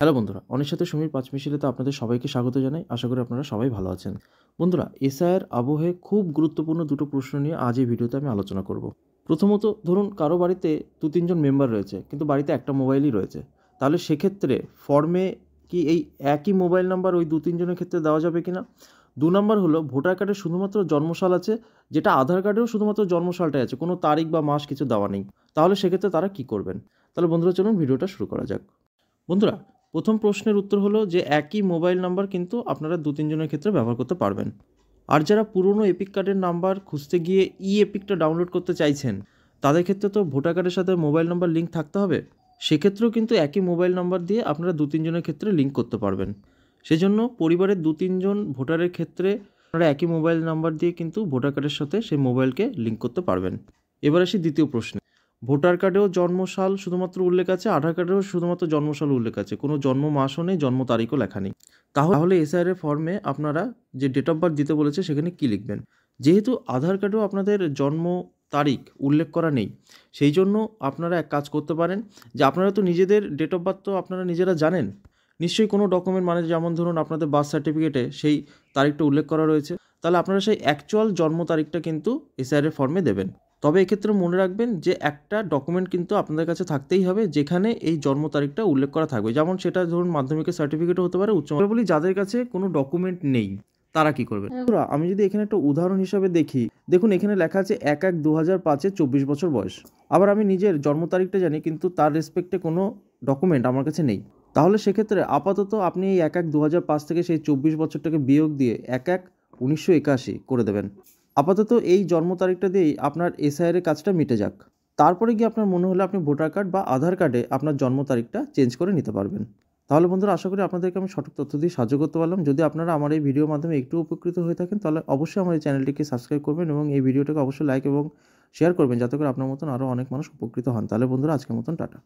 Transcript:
Hello বন্ধুরা, অনির সাথে সমীর পাঁচমিশালিতে আপনাদের সবাইকে স্বাগত জানাই। আশা করি আপনারা সবাই ভালো আছেন। বন্ধুরা, এসআইআর আবহে খুব গুরুত্বপূর্ণ দুটো প্রশ্ন নিয়ে আজ এই ভিডিওতে আমি আলোচনা করব। প্রথমত, ধরুন কারো বাড়িতে ২-৩ জন মেম্বার রয়েছে, কিন্তু বাড়িতে একটা মোবাইলই রয়েছে। তাহলে সেক্ষেত্রে ফর্মে কি এই একই মোবাইল নাম্বার ওই ২-৩ জনের ক্ষেত্রে দেওয়া যাবে কি না? ২ নম্বর হলো, ভোটার কার্ডে শুধুমাত্র জন্মসাল আছে, যেটা আধার কার্ডেও শুধুমাত্র জন্মসালটাই আছে, কোনো তারিখ বা মাস কিছু দেওয়া নেই। তাহলে সেক্ষেত্রে তারা কি করবেন? তাহলে বন্ধুরা, চলুন ভিডিওটা শুরু করা যাক। বন্ধুরা, প্রথম প্রশ্নের উত্তর হলো যে একই মোবাইল নাম্বার কিন্তু আপনারা ২-৩ জনের ক্ষেত্রে ব্যবহার করতে পারবেন। আর যারা পুরনো এপিক কার্ডের নাম্বার খুঁজতে গিয়ে এপিকটা ডাউনলোড করতে চাইছেন, তাদের ক্ষেত্রে তো ভোটার কার্ডের সাথে মোবাইল নাম্বার লিঙ্ক থাকতে হবে। সেক্ষেত্রেও কিন্তু একই মোবাইল নাম্বার দিয়ে আপনারা ২-৩ জনের ক্ষেত্রে লিঙ্ক করতে পারবেন। সেজন্য পরিবারের ২-৩ জন ভোটারের ক্ষেত্রে আপনারা একই মোবাইল নাম্বার দিয়ে কিন্তু ভোটার কার্ডের সাথে সেই মোবাইলকে লিঙ্ক করতে পারবেন। এবার আসি দ্বিতীয় প্রশ্নে। ভোটার কার্ডেও জন্মসাল শুধুমাত্র উল্লেখ আছে, আধার কার্ডেও শুধুমাত্র জন্মসাল উল্লেখ আছে, কোনো জন্ম মাসও নেই, জন্ম তারিখও লেখা নেই। তাহলে এসআইআর এর ফর্মে আপনারা যে ডেট অফ বার্থ দিতে বলেছে সেখানে কী লিখবেন? যেহেতু আধার কার্ডেও আপনাদের জন্ম তারিখ উল্লেখ করা নেই, সেই জন্য আপনারা এক কাজ করতে পারেন যে আপনারা তো নিজেদের ডেট অফ বার্থ তো আপনারা নিজেরা জানেন। নিশ্চয়ই কোনো ডকুমেন্ট, মানে যেমন ধরুন আপনাদের বার্থ সার্টিফিকেটে সেই তারিখটা উল্লেখ করা রয়েছে, তাহলে আপনারা সেই অ্যাকচুয়াল জন্ম তারিখটা কিন্তু এসআইআর এর ফর্মে দেবেন। তবে এক্ষেত্রে মনে রাখবেন যে একটা ডকুমেন্ট কিন্তু আপনাদের কাছে থাকতেই হবে যেখানে এই জন্ম তারিখটা উল্লেখ করা থাকবে। যেমন সেটা ধরুন মাধ্যমিকের সার্টিফিকেটও হতে পারে, উচ্চ মাধ্যমিক। বলি যাদের কাছে কোনো ডকুমেন্ট নেই তারা কি করবেন? বন্ধুরা, আমি যদি এখানে একটা উদাহরণ হিসাবে দেখি, দেখুন এখানে লেখা আছে ১-১-২০০৫-এ ২৪ বছর বয়স। আবার আমি নিজের জন্ম তারিখটা জানি, কিন্তু তার রেসপেক্টে কোনো ডকুমেন্ট আমার কাছে নেই। তাহলে সেক্ষেত্রে আপাতত আপনি এই ১-১-২০০৫ থেকে সেই ২৪ বছরটাকে বিয়োগ দিয়ে ১-১-১৯৮১ করে দেবেন। আপাতত এই জন্ম তারিখটা দিয়েই আপনার এসআইআর এর কাজটা মিটে যাক। তারপরে গিয়ে আপনার মনে হলে আপনি ভোটার কার্ড বা আধার কার্ডে আপনার জন্ম তারিখটা চেঞ্জ করে নিতে পারবেন। তাহলে বন্ধুরা, আশা করি আপনাদেরকে আমি সঠিক তথ্য দিয়ে সাহায্য করতে পারলাম। যদি আপনারা আমার এই ভিডিওর মাধ্যমে একটু উপকৃত হয়ে থাকেন, তাহলে অবশ্যই আমার এই চ্যানেলটিকে সাবস্ক্রাইব করবেন এবং এই ভিডিওটাকে অবশ্যই লাইক এবং শেয়ার করবেন, যাতে করে আপনার মতন আরও অনেক মানুষ উপকৃত হন। তাহলে বন্ধুরা, আজকের মতন টাটা।